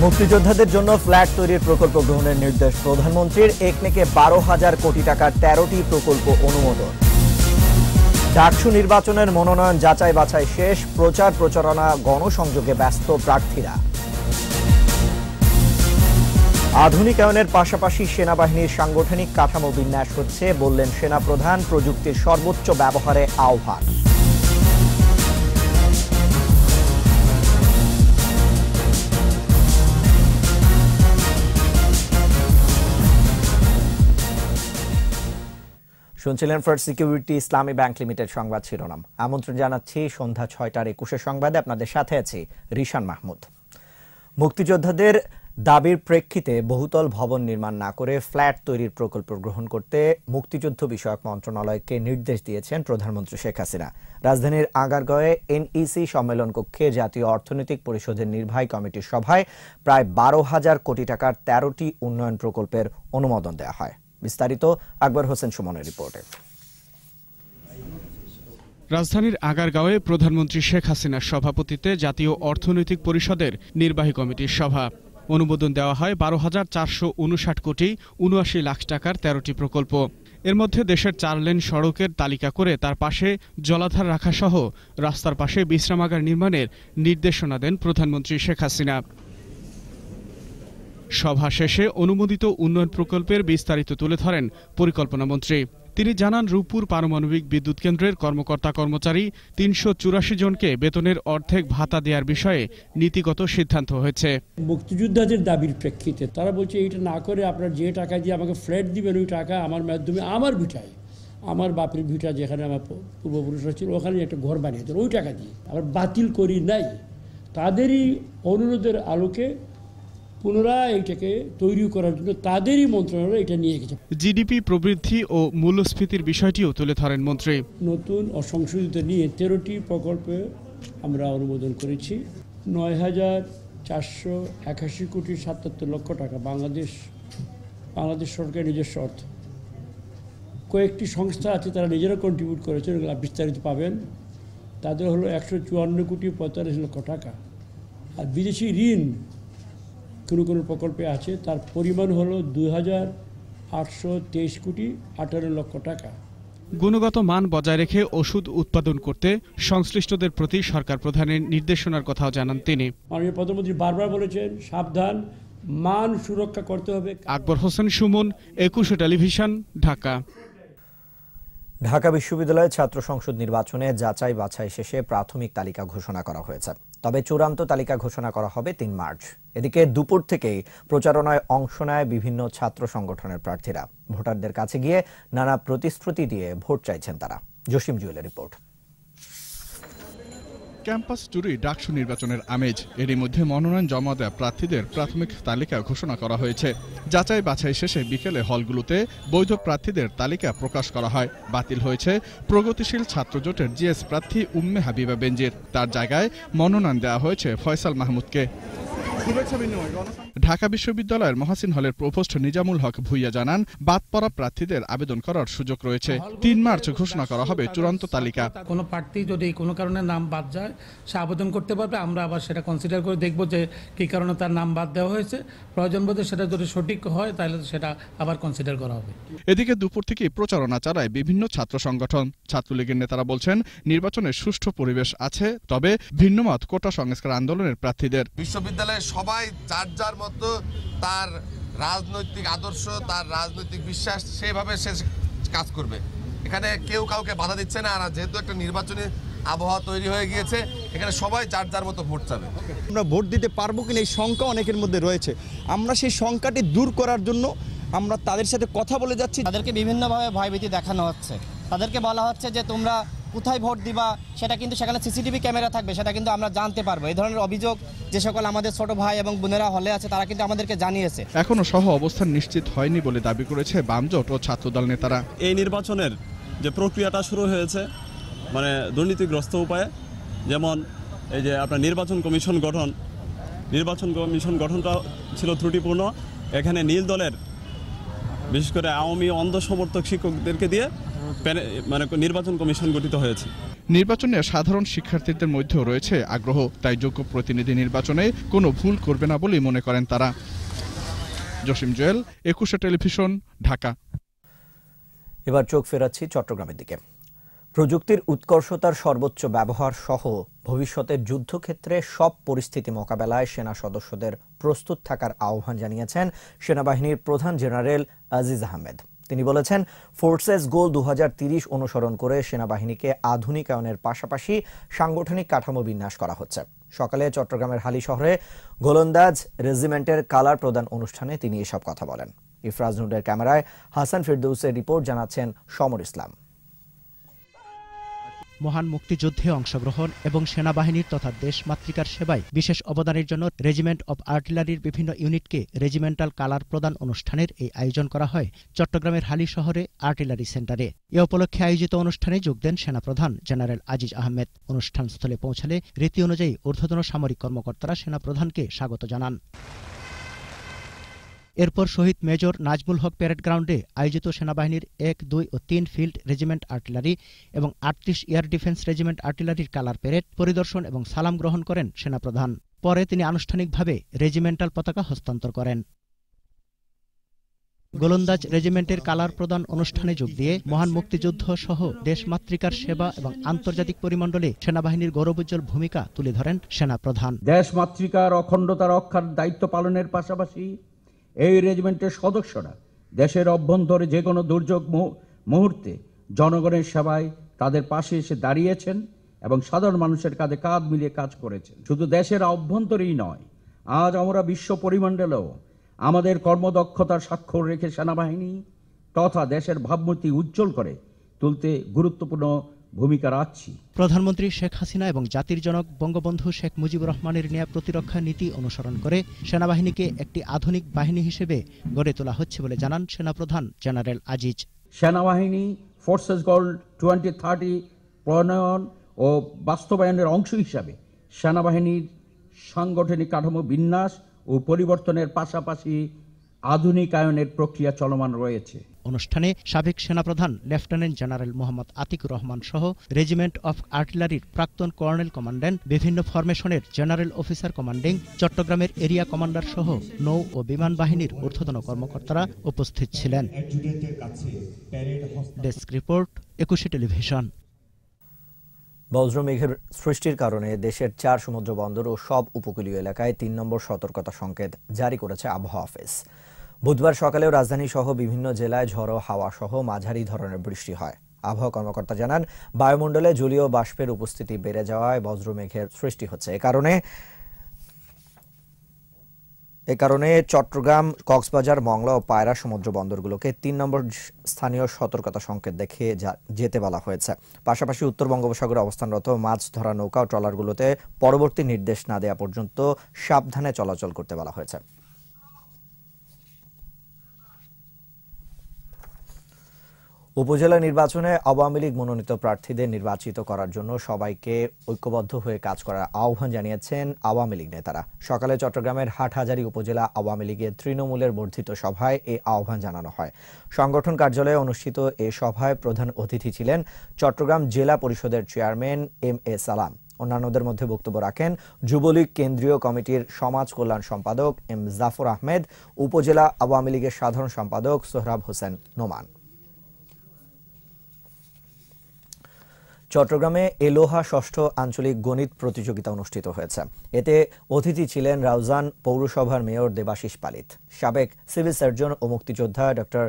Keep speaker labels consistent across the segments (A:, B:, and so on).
A: মুক্তিযোদ্ধাদের জন্য ফ্ল্যাট তৈরির প্রকল্প গ্রহণের নির্দেশ প্রধানমন্ত্রীর। একনেকে 12,000 কোটি টাকার 13টি প্রকল্প অনুমোদন। ডাকসু নির্বাচনের মনোনয়ন যাচাই বাছাই শেষ, প্রচার প্রচারণা গণসংযোগে ব্যস্ত প্রার্থীরা। আধুনিকায়নের পাশাপাশি সেনাবাহিনীর সাংগঠনিক কাঠামো বিন্যাস হচ্ছে বললেন সেনাপ্রধান। প্রযুক্তির সর্বোচ্চ ব্যবহারে আহ্বান। শুনছিলেন ফার্স্ট সিকিউরিটি ইসলামী ব্যাংক লিমিটেড সংবাদ শিরোনাম। আমন্ত্রণ জানাচ্ছি সন্ধ্যা 6টার 21 সংবাদে। আপনাদের সাথে আছি রিশান মাহমুদ। মুক্তিযোদ্ধাদের দাবির প্রেক্ষিতে বহুতল ভবন নির্মাণ না করে ফ্ল্যাট তৈরির প্রকল্প গ্রহণ করতে মুক্তিযুদ্ধ বিষয়ক মন্ত্রণালয়কে নির্দেশ দিয়েছেন প্রধানমন্ত্রী শেখ হাসিনা। রাজধানীর আগারগাঁওয়ে এনইসি সম্মেলন কক্ষে জাতীয় অর্থনৈতিক পরিষদের নির্বাহী কমিটির সভায় প্রায় 12,000 কোটি টাকার 13টি উন্নয়ন প্রকল্পের অনুমোদন দেওয়া হয়। বিস্তারিত আকবর হোসেন সুমনের রিপোর্টে।
B: রাজধানীর আগারগাঁওয়ে প্রধানমন্ত্রী শেখ হাসিনার সভাপতিত্বে জাতীয় অর্থনৈতিক পরিষদের নির্বাহী কমিটির সভা। অনুমোদন দেওয়া হয় 12,459 কোটি 79 লাখ টাকার 13টি প্রকল্প। এর মধ্যে দেশের 4 লেন সড়কের তালিকা করে তার পাশে জলাধার রাখা সহ রাস্তার পাশে বিশ্রামাগার নির্মাণের নির্দেশনা দেন প্রধানমন্ত্রী শেখ হাসিনা। সভা শেষে অনুমোদিত উন্নয়ন প্রকল্পের বিস্তারিত তুলে ধরেন পরিকল্পনামন্ত্রী। তিনি জানান, রূপপুর পারমাণবিক বিদ্যুৎ কেন্দ্রের কর্মকর্তা কর্মচারী 384 জনকে বেতনের অর্ধেক ভাতা দেওয়ার বিষয়ে নীতিগত সিদ্ধান্ত হয়েছে।
C: মুক্তিযোদ্ধাদের দাবির প্রেক্ষিতে তারা বলছে এইটা না করে আপনার যে টাকা দিয়ে আমাকে ফ্ল্যাট দিবেন ওই টাকা আমার মাধ্যমে আমার ভিটায়, আমার বাপের ভিটা যেখানে আমার পূর্বপুরুষরা ছিল ওখানে একটা ঘর বানিয়ে দেন ওই টাকা দিয়ে আবার বাতিল করি নাই। তাদেরই অনুরোধের আলোকে পুনরায় এটাকে তৈরি করার জন্য তাদেরই মন্ত্রণালয় এটা নিয়ে গেছে। জিডিপি প্রবৃদ্ধি ও মূল্যস্ফীতির বিষয়টিও তুলে ধরেন মন্ত্রী। নতুন ও সংশোধিত নিয়ে 13টি প্রকল্পে আমরা অনুমোদন করেছি। 9,481 কোটি 77 লক্ষ টাকা বাংলাদেশ সরকারের নিজস্ব অর্থ। কয়েকটি সংস্থা আছে তারা নিজেরা কন্ট্রিবিউট করেছে, এগুলো বিস্তারিত পাবেন। তাদের হলো 154 কোটি 45 লক্ষ টাকা। আর বিদেশি ঋণ কোনো প্রকল্পে আছে, তার পরিমাণ হলো 2,823 কোটি 18 লক্ষ টাকা।
B: গুণগত মান বজায় রেখে ওষুধ উৎপাদন করতে সংশ্লিষ্টদের প্রতি সরকার প্রধানের নির্দেশনার কথাও জানান তিনি।
C: মাননীয় প্রধানমন্ত্রী বারবার বলেছেন সাবধান, মান সুরক্ষা করতে হবে।
B: আকবর হোসেন সুমন, 21 টেলিভিশন, ঢাকা।
A: ঢাকা বিশ্ববিদ্যালয়ের ছাত্র সংসদ নির্বাচনে যাচাই বাছাই শেষে প্রাথমিক তালিকা ঘোষণা করা হয়েছে। তবে চূড়ান্ত তালিকা ঘোষণা করা হবে 3 মার্চ। এদিকে দুপুর থেকেই প্রচারণায় অংশ নেয় বিভিন্ন ছাত্র সংগঠনের প্রার্থীরা। ভোটারদের কাছে গিয়ে নানা প্রতিশ্রুতি দিয়ে ভোট চাইছেন তারা। জসিম জুয়েলের রিপোর্ট।
D: ক্যাম্পাস জুড়ে ডাকসু নির্বাচনের আমেজ। এরই মধ্যে মনোনয়ন জমা দেওয়া প্রার্থীদের প্রাথমিক তালিকা ঘোষণা করা হয়েছে। যাচাই বাছাই শেষে বিকেলে হলগুলোতে বৈধ প্রার্থীদের তালিকা প্রকাশ করা হয়। বাতিল হয়েছে প্রগতিশীল ছাত্রজোটের জিএস প্রার্থী উম্মে হাবিবা বেনজির। তার জায়গায় মনোনয়ন দেওয়া হয়েছে ফয়সাল মাহমুদকে। ঢাকা বিশ্ববিদ্যালয়ের মহাসিন হলের প্রভোস্ট নিজামুল হক ভুইয়া জানান, বাদ পড়া প্রার্থীদের আবেদন করার সুযোগ রয়েছে। 3 মার্চ ঘোষণা করা হবে চূড়ান্ত তালিকা।
E: কোনো প্রার্থী যদি কোনো কারণে নাম বাদ যায় সে আবেদন করতে পারবে। আমরা আবার সেটা কনসিডার করে দেখব যে কী কারণে তার নাম বাদ দেওয়া হয়েছে। প্রয়োজন বোধে সেটা যদি সঠিক হয় তাহলে সেটা আবার কনসিডার করা হবে।
D: এদিকে দুপুর থেকেই প্রচারণা চালায় বিভিন্ন ছাত্র সংগঠন। ছাত্রলীগের নেতারা বলছেন, নির্বাচনের সুষ্ঠু পরিবেশ আছে, তবে ভিন্নমত কোটা সংস্কার আন্দোলনের প্রার্থীদের।
F: বিশ্ববিদ্যালয়ে সবাই যার যার মতো তার রাজনৈতিক আদর্শ, তার রাজনৈতিক বিশ্বাস সেভাবে সে কাজ করবে। এখানে কেউ কাউকে বাধা দিচ্ছে না। আর যেহেতু একটা নির্বাচনী আবহাওয়া তৈরি হয়ে গিয়েছে, এখানে সবাই যার যার মতো ভোট চাবে।
G: আমরা ভোট দিতে পারবো কিনা এই শঙ্কা অনেকের মধ্যে রয়েছে। আমরা সেই শঙ্কাটি দূর করার জন্য আমরা তাদের সাথে কথা বলে যাচ্ছি।
H: তাদেরকে বিভিন্নভাবে ভয়ভীতি দেখানো হচ্ছে। তাদেরকে বলা হচ্ছে যে তোমরা কোথায় ভোট দিবা সেটা কিন্তু সেখানে সিসিটিভি ক্যামেরা থাকবে, সেটা কিন্তু আমরা জানতে পারবো। এই ধরনের অভিযোগ যে সকল আমাদের ছোট ভাই এবং বোনেরা হলে আছে তারা কিন্তু আমাদেরকে জানিয়েছে।
D: এখনো সহ অবস্থান নিশ্চিত হয়নি বলে দাবি করেছে বামজোট ও ছাত্রদল নেতারা।
I: এই নির্বাচনের যে প্রক্রিয়াটা শুরু হয়েছে মানে দুর্নীতিগ্রস্ত উপায়ে, যেমন এই যে আপনার নির্বাচন কমিশন গঠনটা ছিল ত্রুটিপূর্ণ। এখানে নীল দলের বিশেষ করে আওয়ামী অন্ধ সমর্থক শিক্ষকদেরকে দিয়ে মানে নির্বাচন কমিশন গঠিত হয়েছে।
D: নির্বাচনে সাধারণ শিক্ষার্থীদের মধ্যেও রয়েছে আগ্রহ, তাই যোগ্য প্রতিনিধি নির্বাচনে কোনো ভুল করবে না বলেই মনে করেন তারা। জসিম জুয়েল, 21 টেলিভিশন, ঢাকা।
A: এবার চোখ ফেরাচ্ছি চট্টগ্রামের দিকে। প্রযুক্তির উৎকর্ষতার সর্বোচ্চ ব্যবহার সহ ভবিষ্যতের যুদ্ধক্ষেত্রে সব পরিস্থিতি মোকাবেলায় সেনা সদস্যদের প্রস্তুত থাকার আহ্বান জানিয়েছেন সেনাবাহিনীর প্রধান জেনারেল আজিজ আহমেদ। তিনি বলেছেন, ফোর্সেস গোল 2030 অনুসরণ করে সেনাবাহিনীকে আধুনিকায়নের পাশাপাশি সাংগঠনিক কাঠামো বিন্যাস করা হচ্ছে। সকালে চট্টগ্রামের হালি শহরে গোলন্দাজ রেজিমেন্টের কালার প্রদান অনুষ্ঠানে তিনি এসব কথা বলেন। ইফরাজ নুরের ক্যামেরায় হাসান ফেরদৌসের রিপোর্ট, জানাচ্ছেন সমর ইসলাম।
J: মহান মুক্তিযুদ্ধে অংশগ্রহণ এবং সেনাবাহিনীর তথা দেশ মাতৃকার সেবায় বিশেষ অবদানের জন্য রেজিমেন্ট অব আর্টিলারির বিভিন্ন ইউনিটকে রেজিমেন্টাল কালার প্রদান অনুষ্ঠানের এই আয়োজন করা হয় চট্টগ্রামের হালি শহরে আর্টিলারি সেন্টারে। এ উপলক্ষে আয়োজিত অনুষ্ঠানে যোগ দেন সেনাপ্রধান জেনারেল আজিজ আহমেদ। অনুষ্ঠানস্থলে পৌঁছালে রীতি অনুযায়ী ঊর্ধ্বতন সামরিক কর্মকর্তারা সেনাপ্রধানকে স্বাগত জানান। এরপর শহীদ মেজর নাজমুল হক প্যারেড গ্রাউন্ডে আয়োজিত সেনাবাহিনীর 1, 2 ও 3 ফিল্ড রেজিমেন্ট আর্টিলারি এবং 38 এয়ার ডিফেন্স রেজিমেন্ট আর্টিলারির কালার প্যারেড পরিদর্শন এবং সালাম গ্রহণ করেন সেনাপ্রধান। পরে তিনি আনুষ্ঠানিকভাবে রেজিমেন্টাল পতাকা হস্তান্তর করেন। গোলন্দাজ রেজিমেন্টের কালার প্রদান অনুষ্ঠানে যোগ দিয়ে মহান মুক্তিযুদ্ধ সহ দেশমাতৃকার সেবা এবং আন্তর্জাতিক পরিমণ্ডলে সেনাবাহিনীর গৌরবোজ্জ্বল ভূমিকা তুলে ধরেন সেনাপ্রধান।
K: দেশমাতৃকার অখণ্ডতা রক্ষার দায়িত্ব পালনের পাশাপাশি এই রেজিমেন্টের সদস্যরা দেশের অভ্যন্তরে যে কোনো দুর্যোগ মুহূর্তে জনগণের সেবায় তাদের পাশে এসে দাঁড়িয়েছেন এবং সাধারণ মানুষের কাঁধে কাঁধ মিলিয়ে কাজ করেছেন। শুধু দেশের অভ্যন্তরেই নয়, আজ আমরা বিশ্ব পরিমণ্ডলেও আমাদের কর্মদক্ষতার স্বাক্ষর রেখে সেনাবাহিনী তথা দেশের ভাবমূর্তি উজ্জ্বল করে তুলতে গুরুত্বপূর্ণ ভূমিকা রাখছি।
J: প্রধানমন্ত্রী শেখ হাসিনা এবং জাতির জনক বঙ্গবন্ধু শেখ মুজিবুর রহমানের নেয়া প্রতিরক্ষা নীতি অনুসরণ করে সেনাবাহিনীকে একটি আধুনিক বাহিনী হিসেবে গড়ে তোলা হচ্ছে বলে জানান সেনাপ্রধান জেনারেল আজিজ।
K: সেনাবাহিনী ফোর্সেস গোল 2030 প্রণয়ন ও বাস্তবায়নের অংশ হিসাবে সেনাবাহিনীর সাংগঠনিক কাঠামো বিন্যাস ও পরিবর্তনের পাশাপাশি আধুনিকায়নের প্রক্রিয়া চলমান রয়েছে।
J: অনুষ্ঠানে সাবেক সেনাপ্রধান লেফটেন্যান্ট জেনারেল মোহাম্মদ আতিকুর রহমান সহ রেজিমেন্ট অফ আর্টিলারির প্রাক্তন কর্নেল কমান্ড্যান্ট, বিভিন্ন ফরমেশনের জেনারেল অফিসার কমান্ডিং, চট্টগ্রামের এরিয়া কমান্ডার সহ নৌ ও বিমান বাহিনীর ঊর্ধ্বতন কর্মকর্তারা উপস্থিত ছিলেন। Desk report, 21 television.
A: বজ্রমেঘের সৃষ্টির কারণে দেশের 4 সমুদ্র বন্দর ও সব উপকূলীয় এলাকায় 3 নম্বর সতর্কতা সংকেত জারি করেছে আবহাওয়া অফিস। বুধবার সকালেও রাজধানী সহ বিভিন্ন জেলায় ঝড়ো হাওয়া সহ মাঝারি ধরনের বৃষ্টি হয়। আবহাওয়া কর্মকর্তা জানান, বায়ুমণ্ডলে জলীয় বাষ্পের উপস্থিতি বেড়ে যাওয়ায় বজ্রমেঘের সৃষ্টি হচ্ছে। এ কারণে চট্টগ্রাম, কক্সবাজার, মংলা ও পায়রা সমুদ্র বন্দরগুলোকে 3 নম্বর স্থানীয় সতর্কতা সংকেত দেখে যেতে বলা হয়েছে। পাশাপাশি উত্তর বঙ্গোপসাগরে অবস্থানরত মাছ ধরা নৌকা ও ট্রলারগুলোতে পরবর্তী নির্দেশ না দেওয়া পর্যন্ত সাবধানে চলাচল করতে বলা হয়েছে। উপজেলা নির্বাচনে আওয়ামী লীগ মনোনীত প্রার্থীদের নির্বাচিত করার জন্য সবাইকে ঐক্যবদ্ধ হয়ে কাজ করার আহ্বান জানিয়েছেন আওয়ামী লীগ নেতারা। সকালে চট্টগ্রামের হাটহাজারী উপজেলা আওয়ামী লীগের তৃণমূলের বর্ধিত সভায় এই আহ্বান জানানো হয়। সংগঠন কার্যালয়ে অনুষ্ঠিত এ সভায় প্রধান অতিথি ছিলেন চট্টগ্রাম জেলা পরিষদের চেয়ারম্যান MA সালাম। অন্যান্যদের মধ্যে বক্তব্য রাখেন যুবলীগ কেন্দ্রীয় কমিটির সমাজ কল্যাণ সম্পাদক M জাফর আহমেদ, উপজেলা আওয়ামী লীগের সাধারণ সম্পাদক সোহরাব হোসেন নোমান। চট্টগ্রামে এলোহা 6ষ্ঠ আঞ্চলিক গণিত প্রতিযোগিতা অনুষ্ঠিত হয়েছে। এতে অতিথি ছিলেন রাউজান পৌরসভার মেয়র দেবাশিস পালিত, সাবেক সিভিল সার্জন ও মুক্তিযোদ্ধা ডক্টর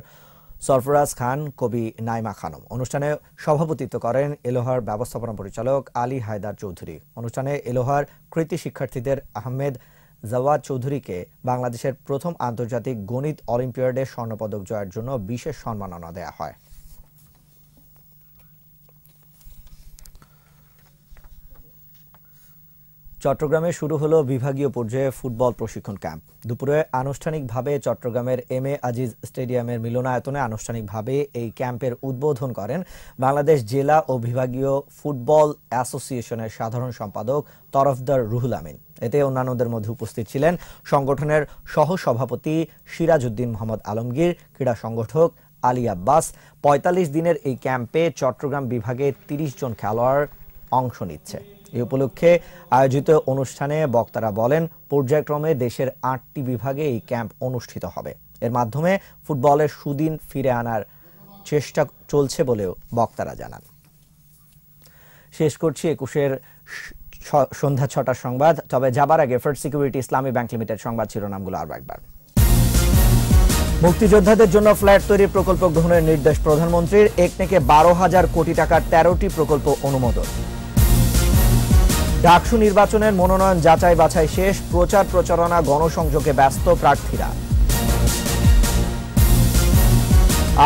A: সরফরাজ খান, কবি নাইমা খানম। অনুষ্ঠানে সভাপতিত্ব করেন এলোহার ব্যবস্থাপনা পরিচালক আলী হায়দার চৌধুরী। অনুষ্ঠানে এলোহার কৃতি শিক্ষার্থীদের আহমেদ জাওয়াদ চৌধুরীকে বাংলাদেশের প্রথম আন্তর্জাতিক গণিত অলিম্পিয়াডে স্বর্ণপদক জয়ের জন্য বিশেষ সম্মাননা দেওয়া হয়। চট্টগ্রামে শুরু হলো বিভাগীয় পর্যায়ে ফুটবল প্রশিক্ষণ ক্যাম্প। দুপুরে আনুষ্ঠানিকভাবে চট্টগ্রামের MA আজিজ স্টেডিয়ামের মিলনায়তনে আনুষ্ঠানিকভাবে এই ক্যাম্পের উদ্বোধন করেন বাংলাদেশ জেলা ও বিভাগীয় ফুটবল অ্যাসোসিয়েশনের সাধারণ সম্পাদক তরফদার রুহুল আমিন। এতে অন্যান্যদের মধ্যে উপস্থিত ছিলেন সংগঠনের সহ সভাপতি সিরাজ উদ্দিন মোহাম্মদ আলমগীর, ক্রীড়া সংগঠক আলী আব্বাস ৪৫ দিনের এই ক্যাম্পে চট্টগ্রাম বিভাগে ৩০ জন খেলোয়াড় অংশ নিচ্ছে। এই উপলক্ষে আয়োজিত অনুষ্ঠানে বক্তারা বলেন, পর্যায়ক্রমে দেশের ৮টি বিভাগে এই ক্যাম্প অনুষ্ঠিত হবে। এর মাধ্যমে ফুটবলের সুদিন ফিরে আনার চেষ্টা চলছে বলেও বক্তারা জানান। শেষ করছি ২১-এর সন্ধ্যা ৬টার সংবাদ। তবে যাবার আগে ফার্স্ট সিকিউরিটি ইসলামী ব্যাংক লিমিটেড সংবাদ শিরোনামগুলো আরও একবার। মুক্তিযোদ্ধাদের জন্য ফ্ল্যাট তৈরির প্রকল্প গ্রহণের নির্দেশ প্রধানমন্ত্রীর। একনেকে ১২,০০০ কোটি টাকার ১৩টি প্রকল্প অনুমোদন। ডাকসু নির্বাচনের মনোনয়ন যাচাই বাছাই শেষ, প্রচার প্রচারণা গণসংযোগে ব্যস্ত প্রার্থীরা।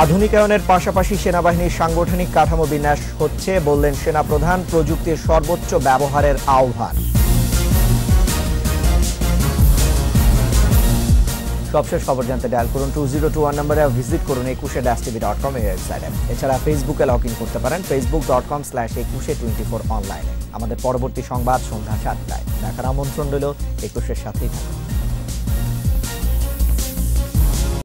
A: আধুনিকায়নের পাশাপাশি সেনাবাহিনীর সাংগঠনিক কাঠামো বিন্যাস হচ্ছে বললেন সেনাপ্রধান, প্রযুক্তির সর্বোচ্চ ব্যবহারের আহ্বান। সবশেষ খবর জানতে ডায়াল করুন 2021 নম্বরে, ভিজিট করুন 21.tv.com এর ওয়েবসাইটে। এছাড়া ফেসবুকে লগ ইন করতে পারেন facebook.com/2124 অনলাইনে। আমাদের পরবর্তী সংবাদ সন্ধ্যা ৭টায় দেখার আমন্ত্রণ রইল। ২১-এর সাথেই থাকুন।